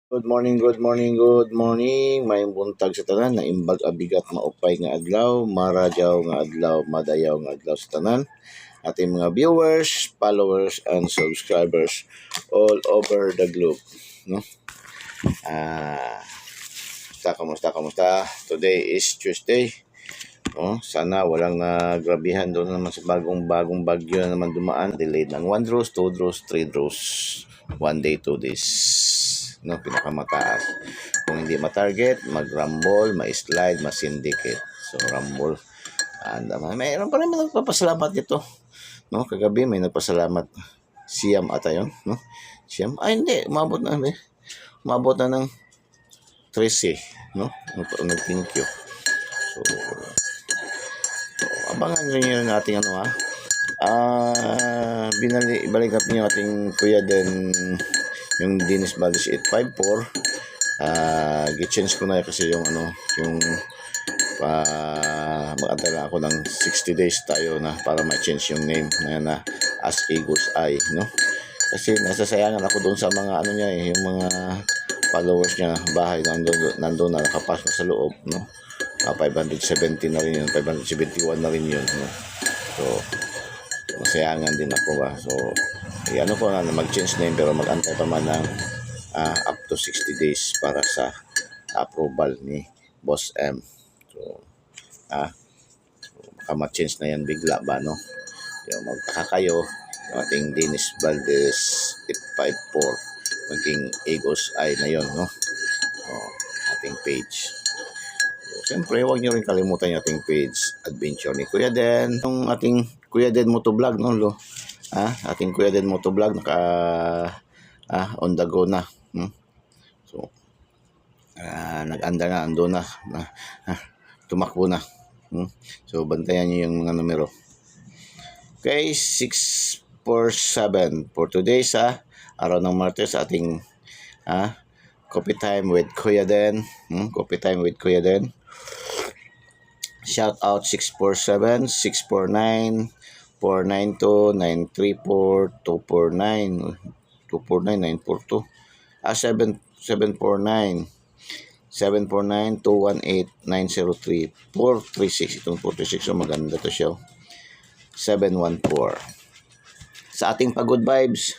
Good morning, good morning, good morning. May buntag sa tanan na imbag abigat maupay nga adlaw, maradyaw nga adlaw, madayaw nga adlaw sa tanan. Ating mga viewers, followers, and subscribers all over the globe. No? Ah, kamusta? Today is Tuesday. Sana walang nagrabihan doon naman sa bagong bagyo na naman dumaan. Delayed ng 1 draws, 2 draws, 3 draws. 1 day, 2 days. No, pinakamataas. Kung hindi ma-target, mag-rumble, ma-slide, ma-syndicate. So, rumble. And mayroon pa rin nagpapasalamat dito. No, kagabi may nagpasalamat. Siam ata yun. No? Siam? Ay, hindi. Umabot na. Umabot na ng 13. No? Thank you. So, abangan nyo yun ating ibalik natin yung ating kuya din yung Dennis Valdez 854. Gi-change ko na kasi yung mag-antay na ako ng 60 days tayo na para ma-change yung name na as Eagles Eye, no? Kasi nasasayangan ako doon sa mga niya yung mga followers niya, bahay nandoon na nakapas na sa loob, no? 570 na rin yun, 571 na rin yun, no? So masayangan din ako ba. So ko na mag-change name pero mag-antay pa man ng up to 60 days para sa approval ni Boss M. So baka ma-change na yan bigla ba, no? Yung magtaka kayo, yung ating Dennis Valdez 854 maging Eagles Eye na yon, no? So, ating page. Siyempre, huwag nyo rin kalimutan yung ating page, Adventure ni Kuya Den. Yung ating Kuya Den Motovlog, no? Ating Kuya Den Motovlog, on the go na. So, nag-anda na, ando na. Tumakbo na. So, bantayan nyo yung mga numero. Okay, 647 for today sa araw ng Martes, ating Coffee Time with Kuya Den. Coffee Time with Kuya Den. Shout out 647, 649, 492, 934, 249, 249, 942. 749, 749, 218, 903, 436. Itong 436, so maganda to siya. 714. Sa ating pagod vibes,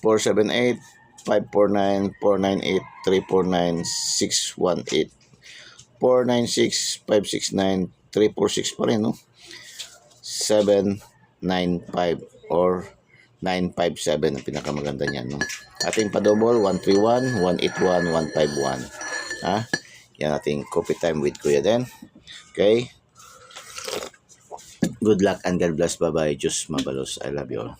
478, 549, 498, 349, 618. 496, 569, 346 pa rin, no? 795 or 957 ang pinakamaganda niyan, no? Ating pa-double 131, 181, 151. Yan ating Coffee Time with Kuya Den. Okay? Good luck and God bless. Bye-bye. Diyos mabalos. I love you all.